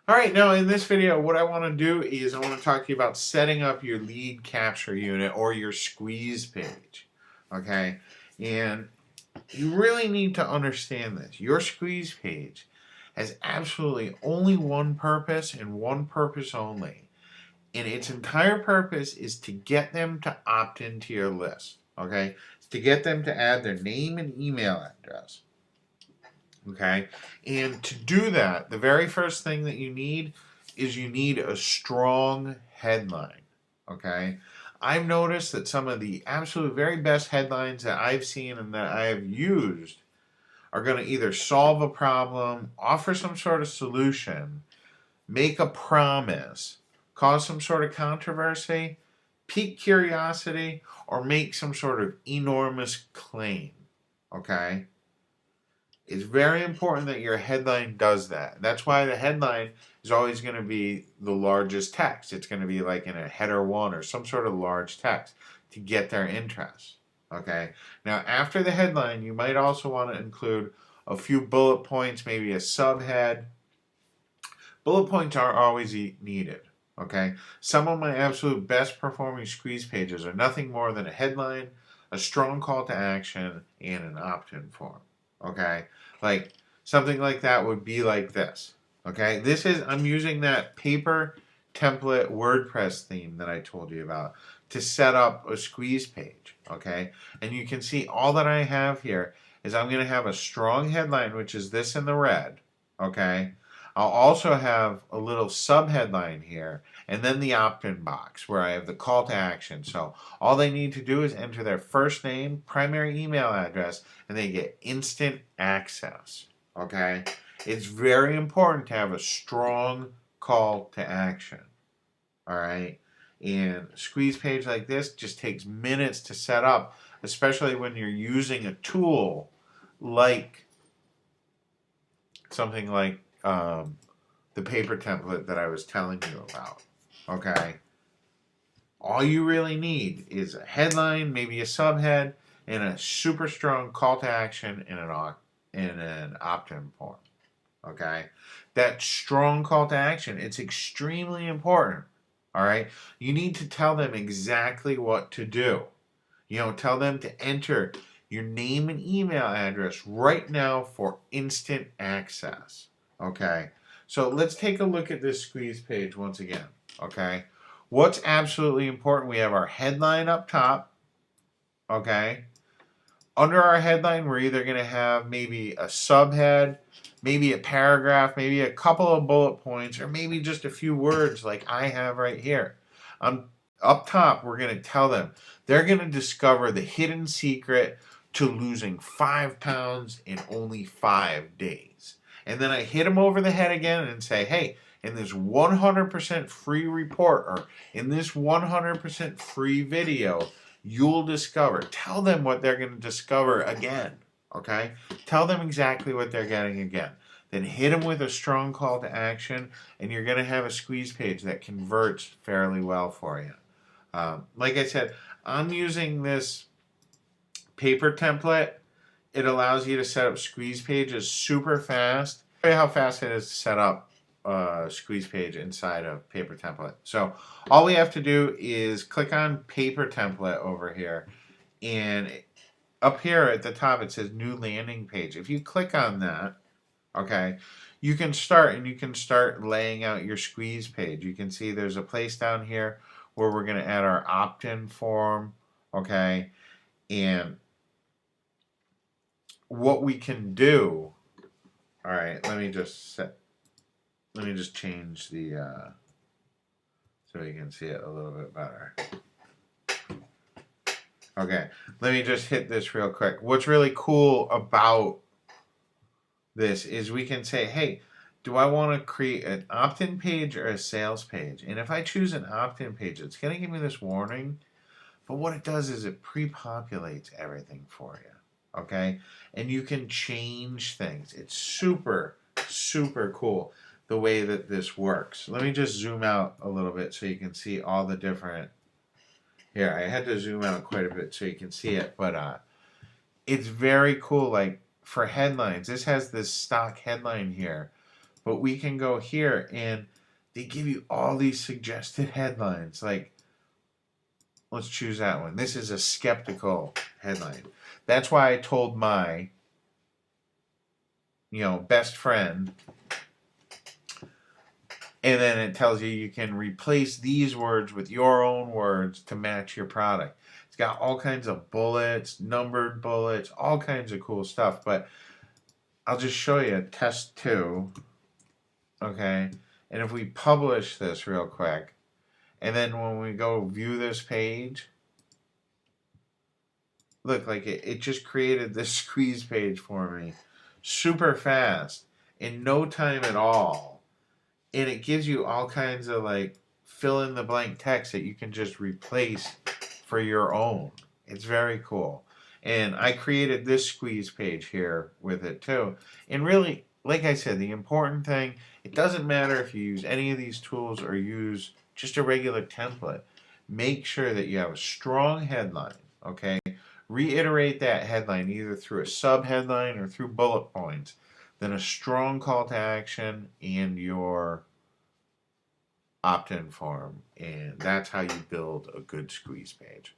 All right, now in this video, what I want to do is I want to talk to you about setting up your lead capture unit or your squeeze page. Okay, and you really need to understand this. Your squeeze page has absolutely only one purpose and one purpose only. And its entire purpose is to get them to opt into your list. Okay, it's to get them to add their name and email address. Okay, and to do that, the very first thing that you need is you need a strong headline. Okay, I've noticed that some of the absolute very best headlines that I've seen and that I've used are going to either solve a problem, offer some sort of solution, make a promise, cause some sort of controversy, pique curiosity, or make some sort of enormous claim. Okay? It's very important that your headline does that. That's why the headline is always going to be the largest text. It's going to be like in a header one or some sort of large text to get their interest. Okay. Now, after the headline, you might also want to include a few bullet points, maybe a subhead. Bullet points are always needed. Okay. Some of my absolute best performing squeeze pages are nothing more than a headline, a strong call to action, and an opt-in form. Okay, like something like that would be like this. Okay, I'm using that paper template WordPress theme that I told you about to set up a squeeze page. Okay, and you can see all that I have here is I'm going to have a strong headline, which is this in the red. Okay, I'll also have a little sub headline here and then the opt-in box where I have the call to action. So all they need to do is enter their first name, primary email address, and they get instant access. Okay? It's very important to have a strong call to action. All right? And a squeeze page like this just takes minutes to set up, especially when you're using a tool like something like the paper template that I was telling you about. Okay? All you really need is a headline, maybe a subhead, and a super strong call to action in an opt-in form. Okay? That strong call to action, it's extremely important. All right? You need to tell them exactly what to do. Tell them to enter your name and email address right now for instant access. Okay? So let's take a look at this squeeze page once again. Okay? What's absolutely important? We have our headline up top. Okay? Under our headline, we're either going to have maybe a subhead, maybe a paragraph, maybe a couple of bullet points, or maybe just a few words like I have right here. Up top, we're going to tell them they're going to discover the hidden secret to losing 5 pounds in only 5 days. And then I hit them over the head again and say, hey, in this 100% free report or in this 100% free video, you'll discover. Tell them what they're going to discover again. Okay? Tell them exactly what they're getting again. Then hit them with a strong call to action, and you're going to have a squeeze page that converts fairly well for you. Like I said, I'm using this paper template. It allows you to set up squeeze pages super fast. I'll show you how fast it is to set up a squeeze page inside of paper template. So all we have to do is click on paper template over here, and up here at the top it says new landing page. If you click on that, okay, you can start laying out your squeeze page. You can see there's a place down here where we're going to add our opt-in form, okay, and what we can do. All right, let me just change the so you can see it a little bit better. Okay, let me just hit this real quick. What's really cool about this is we can say, hey, do I want to create an opt-in page or a sales page? And if I choose an opt-in page, it's going to give me this warning. But what it does is it pre-populates everything for you. Okay? And you can change things. It's super, super cool the way that this works. Let me just zoom out a little bit so you can see all the different. Here, I had to zoom out quite a bit so you can see it. But it's very cool. Like for headlines, this has this stock headline here. But we can go here and they give you all these suggested headlines. Like, let's choose that one. This is a skeptical headline. That's why I told my, best friend. And then it tells you you can replace these words with your own words to match your product. It's got all kinds of bullets, numbered bullets, all kinds of cool stuff. But I'll just show you test 2. Okay. And if we publish this real quick, and then when we go view this page, look, like it just created this squeeze page for me super fast in no time at all. And it gives you all kinds of like fill in the blank text that you can just replace for your own. It's very cool. And I created this squeeze page here with it too. And really, like I said, the important thing, it doesn't matter if you use any of these tools or use just a regular template. Make sure that you have a strong headline, okay? Reiterate that headline either through a sub headline or through bullet points. Then a strong call to action and your opt-in form. And that's how you build a good squeeze page.